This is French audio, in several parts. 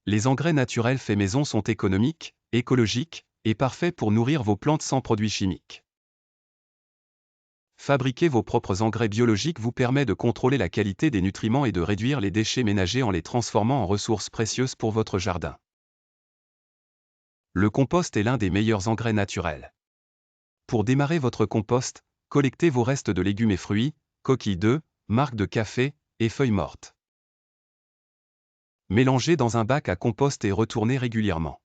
Les engrais naturels faits maison sont économiques, écologiques et parfaits pour nourrir vos plantes sans produits chimiques. Fabriquer vos propres engrais biologiques vous permet de contrôler la qualité des nutriments et de réduire les déchets ménagers en les transformant en ressources précieuses pour votre jardin. Le compost est l'un des meilleurs engrais naturels. Pour démarrer votre compost, collectez vos restes de légumes et fruits, coquilles d'œufs, marcs de café et feuilles mortes. Mélangez dans un bac à compost et retournez régulièrement.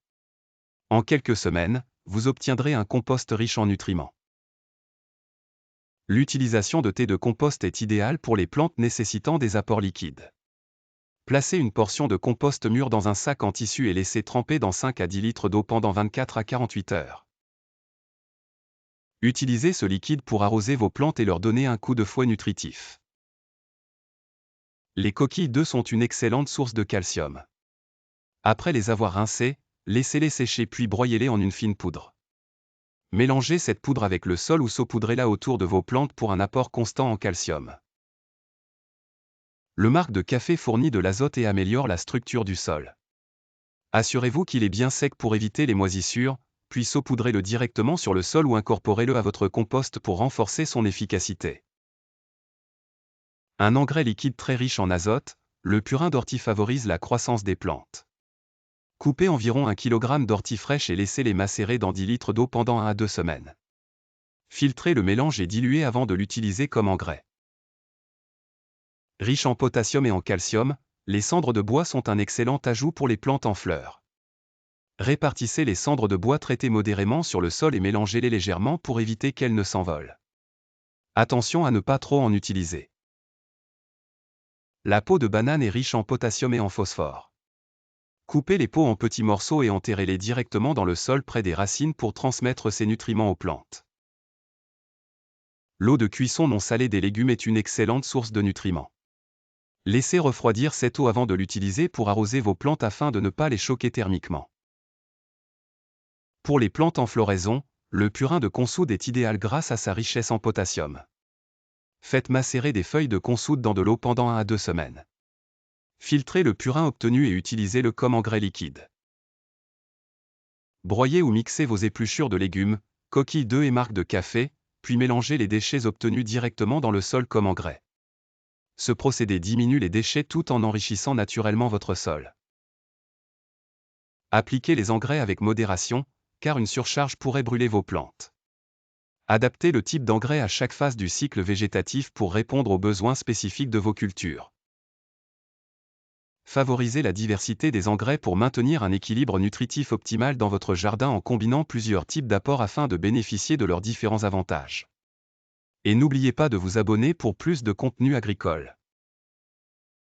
En quelques semaines, vous obtiendrez un compost riche en nutriments. L'utilisation de thé de compost est idéale pour les plantes nécessitant des apports liquides. Placez une portion de compost mûr dans un sac en tissu et laissez tremper dans 5 à 10 litres d'eau pendant 24 à 48 heures. Utilisez ce liquide pour arroser vos plantes et leur donner un coup de fouet nutritif. Les coquilles d'œufs sont une excellente source de calcium. Après les avoir rincées, laissez-les sécher puis broyez-les en une fine poudre. Mélangez cette poudre avec le sol ou saupoudrez-la autour de vos plantes pour un apport constant en calcium. Le marc de café fournit de l'azote et améliore la structure du sol. Assurez-vous qu'il est bien sec pour éviter les moisissures, puis saupoudrez-le directement sur le sol ou incorporez-le à votre compost pour renforcer son efficacité. Un engrais liquide très riche en azote, le purin d'ortie favorise la croissance des plantes. Coupez environ 1 kg d'ortie fraîche et laissez-les macérer dans 10 litres d'eau pendant 1 à 2 semaines. Filtrez le mélange et diluez avant de l'utiliser comme engrais. Riche en potassium et en calcium, les cendres de bois sont un excellent ajout pour les plantes en fleurs. Répartissez les cendres de bois traitées modérément sur le sol et mélangez-les légèrement pour éviter qu'elles ne s'envolent. Attention à ne pas trop en utiliser. La peau de banane est riche en potassium et en phosphore. Coupez les peaux en petits morceaux et enterrez-les directement dans le sol près des racines pour transmettre ces nutriments aux plantes. L'eau de cuisson non salée des légumes est une excellente source de nutriments. Laissez refroidir cette eau avant de l'utiliser pour arroser vos plantes afin de ne pas les choquer thermiquement. Pour les plantes en floraison, le purin de consoude est idéal grâce à sa richesse en potassium. Faites macérer des feuilles de consoude dans de l'eau pendant 1 à 2 semaines. Filtrez le purin obtenu et utilisez-le comme engrais liquide. Broyez ou mixez vos épluchures de légumes, coquilles d'œufs et marcs de café, puis mélangez les déchets obtenus directement dans le sol comme engrais. Ce procédé diminue les déchets tout en enrichissant naturellement votre sol. Appliquez les engrais avec modération, car une surcharge pourrait brûler vos plantes. Adaptez le type d'engrais à chaque phase du cycle végétatif pour répondre aux besoins spécifiques de vos cultures. Favorisez la diversité des engrais pour maintenir un équilibre nutritif optimal dans votre jardin en combinant plusieurs types d'apports afin de bénéficier de leurs différents avantages. Et n'oubliez pas de vous abonner pour plus de contenu agricole.